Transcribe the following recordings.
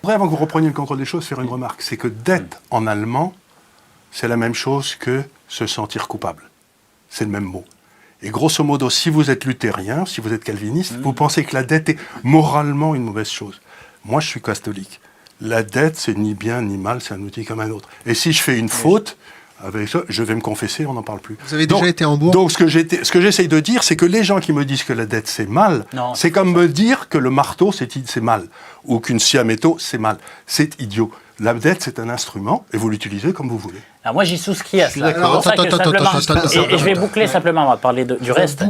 voudrais, avant que vous repreniez le contrôle des choses, faire une remarque. C'est que dette en allemand, c'est la même chose que se sentir coupable. C'est le même mot. Et grosso modo, si vous êtes luthérien, si vous êtes calviniste, vous pensez que la dette est moralement une mauvaise chose. Moi, je suis catholique. La dette, c'est ni bien ni mal, c'est un outil comme un autre. Et si je fais une faute, avec ça, je vais me confesser, on n'en parle plus. Vous avez déjà été à Hambourg ? Donc, ce que j'essaye de dire, c'est que les gens qui me disent que la dette, c'est mal, c'est comme me dire que le marteau, c'est mal. Ou qu'une scie à métaux, c'est mal. C'est idiot. La dette, c'est un instrument, et vous l'utilisez comme vous voulez. Alors moi, j'y souscris à ça. Et je vais boucler simplement, on va parler du reste.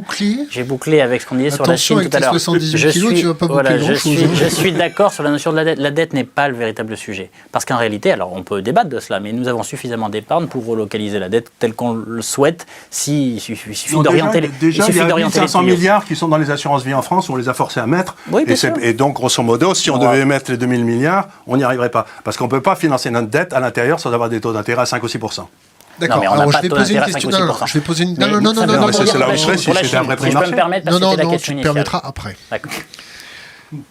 J'ai bouclé avec ce qu'on disait sur la Chine tout à l'heure. 78 kilos, tu vas pas boucler grand-chose. Je suis d'accord sur la notion de la dette. La dette n'est pas le véritable sujet. Parce qu'en réalité, alors on peut débattre de cela, mais nous avons suffisamment d'épargne pour relocaliser la dette telle qu'on le souhaite. Il suffit d'orienter les... Déjà, il y a 500 milliards qui sont dans les assurances vie en France, on les a forcés à mettre. Oui, et donc, grosso modo, si on devait mettre les 2000 milliards, on n'y arriverait pas. Parce qu'on ne peut pas financer notre dette à l'intérieur sans avoir des taux d'intérêt à 5 ou 6%. D'accord, alors je vais poser une question. Je vais poser une... Non, c'est là où je serais si c'était un vrai prix marché. Non, tu te permettras après. D'accord.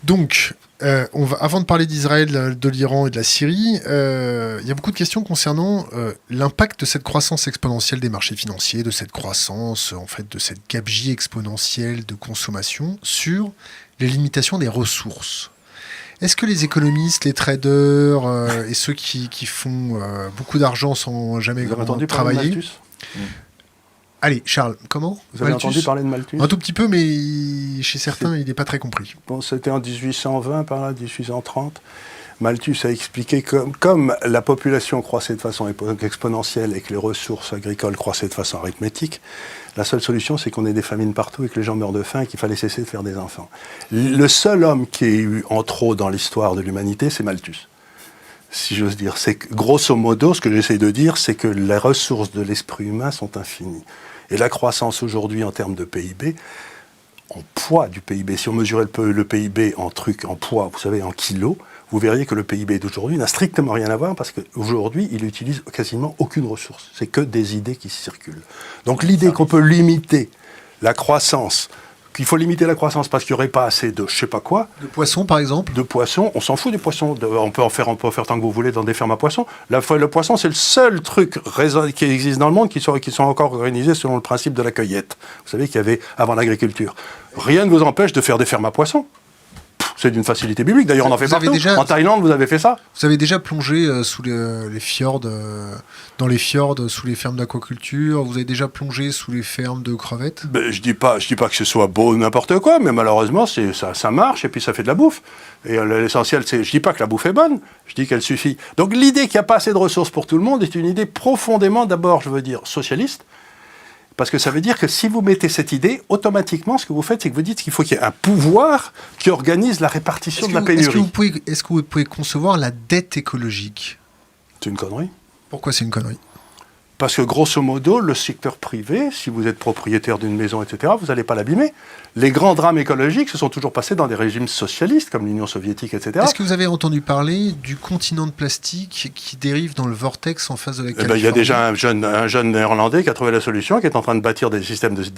Donc, avant de parler d'Israël, de l'Iran et de la Syrie, il y a beaucoup de questions concernant l'impact de cette croissance exponentielle des marchés financiers, de cette croissance, en fait, de cette gabegie exponentielle de consommation sur les limitations des ressources. Est-ce que les économistes, les traders et ceux qui font beaucoup d'argent sans jamais travailler... Allez, Charles, comment ? Vous avez entendu parler de Malthus ? Un tout petit peu, mais chez certains, il n'est pas très compris. Bon, c'était en 1820, par là, 1830. Malthus a expliqué que comme la population croissait de façon exponentielle et que les ressources agricoles croissaient de façon arithmétique, la seule solution, c'est qu'on ait des famines partout et que les gens meurent de faim et qu'il fallait cesser de faire des enfants. Le seul homme qui ait eu en trop dans l'histoire de l'humanité, c'est Malthus. Si j'ose dire, c'est que, grosso modo, ce que j'essaie de dire, c'est que les ressources de l'esprit humain sont infinies. Et la croissance aujourd'hui en termes de PIB, en poids du PIB, si on mesurait le PIB en poids, vous savez, en kilos, vous verriez que le PIB d'aujourd'hui n'a strictement rien à voir parce qu'aujourd'hui, il n'utilise quasiment aucune ressource. C'est que des idées qui circulent. Donc l'idée qu'on peut limiter la croissance, qu'il faut limiter la croissance parce qu'il n'y aurait pas assez de je sais pas quoi. De poissons, par exemple ? De poissons, on s'en fout des poissons. On peut en faire tant que vous voulez dans des fermes à poissons. Le poisson, c'est le seul truc qui existe dans le monde qui sont encore organisés selon le principe de la cueillette. Vous savez qu'il y avait avant l'agriculture. Rien ne vous empêche de faire des fermes à poissons. C'est d'une facilité biblique. D'ailleurs, on en fait partout. En Thaïlande, vous avez fait ça ? Vous avez déjà plongé sous les fjords, dans les fjords, sous les fermes d'aquaculture. Vous avez déjà plongé sous les fermes de crevettes ? Je dis pas que ce soit beau ou n'importe quoi, mais malheureusement, ça marche et puis ça fait de la bouffe. Et l'essentiel, je dis pas que la bouffe est bonne, je dis qu'elle suffit. Donc l'idée qu'il n'y a pas assez de ressources pour tout le monde est une idée profondément, d'abord, je veux dire, socialiste. Parce que ça veut dire que si vous mettez cette idée, automatiquement, ce que vous faites, c'est que vous dites qu'il faut qu'il y ait un pouvoir qui organise la répartition de la pénurie. Est-ce que vous pouvez concevoir la dette écologique ? C'est une connerie. Pourquoi c'est une connerie ? Parce que grosso modo, le secteur privé, si vous êtes propriétaire d'une maison, etc., vous n'allez pas l'abîmer. Les grands drames écologiques se sont toujours passés dans des régimes socialistes, comme l'Union soviétique, etc. Est-ce que vous avez entendu parler du continent de plastique qui dérive dans le vortex en face de la Californie ? Il y a déjà un jeune néerlandais qui a trouvé la solution, qui est en train de bâtir des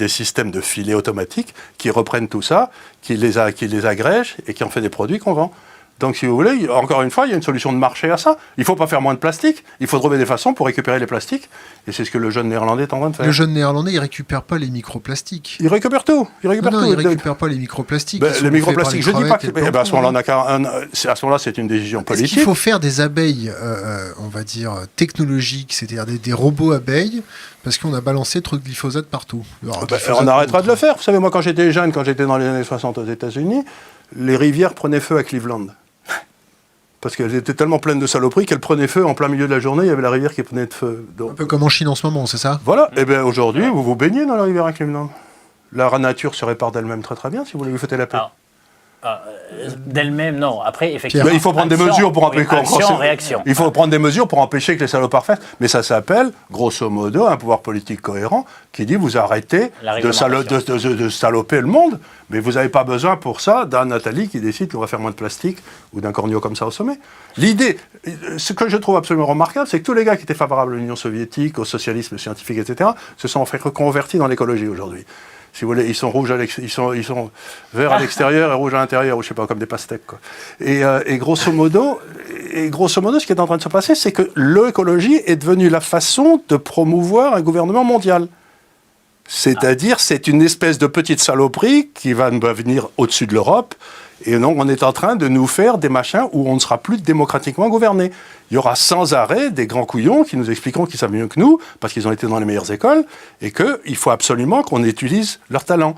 systèmes de filets automatiques qui reprennent tout ça, qui les agrègent et qui en fait des produits qu'on vend. Donc, si vous voulez, encore une fois, il y a une solution de marché à ça. Il ne faut pas faire moins de plastique. Il faut trouver des façons pour récupérer les plastiques. Et c'est ce que le jeune néerlandais est en train de faire. Le jeune néerlandais, il ne récupère pas les microplastiques. Il récupère tout. Il ne récupère pas les microplastiques. Les microplastiques, je ne dis pas que... à ce moment-là, c'est une décision politique. Est-ce qu'il faut faire des abeilles, on va dire, technologiques, c'est-à-dire des robots abeilles, parce qu'on a balancé trop de glyphosate partout. On arrêtera de le faire. Vous savez, moi, quand j'étais jeune, quand j'étais dans les années 60 aux États-Unis, les rivières prenaient feu à Cleveland. Parce qu'elles étaient tellement pleines de saloperies qu'elles prenaient feu en plein milieu de la journée, il y avait la rivière qui prenait de feu. Donc... Un peu comme en Chine en ce moment, c'est ça ? Voilà, et bien aujourd'hui, vous vous baignez dans la rivière à Cleveland. La nature se répare d'elle-même très très bien, si vous voulez lui foutre la paix. D'elle-même, non. Après, effectivement... il faut prendre des mesures pour empêcher... réaction. Il faut prendre des mesures pour empêcher que les salopards fassent. Mais ça s'appelle, grosso modo, un pouvoir politique cohérent qui dit vous arrêtez de saloper le monde, mais vous n'avez pas besoin pour ça d'un Nathalie qui décide qu'on va faire moins de plastique ou d'un corneau comme ça au sommet. L'idée, ce que je trouve absolument remarquable, c'est que tous les gars qui étaient favorables à l'Union soviétique, au socialisme scientifique, etc., se sont reconvertis dans l'écologie aujourd'hui. Si vous voulez, ils sont rouges, ils sont verts à l'extérieur et rouges à l'intérieur, ou je sais pas, comme des pastèques, quoi. Et grosso modo, Et grosso modo, ce qui est en train de se passer, c'est que l'écologie est devenue la façon de promouvoir un gouvernement mondial. C'est-à-dire, c'est une espèce de petite saloperie qui va venir au-dessus de l'Europe. Et non, on est en train de nous faire des machins où on ne sera plus démocratiquement gouverné. Il y aura sans arrêt des grands couillons qui nous expliqueront qu'ils savent mieux que nous, parce qu'ils ont été dans les meilleures écoles, et qu'il faut absolument qu'on utilise leur talent.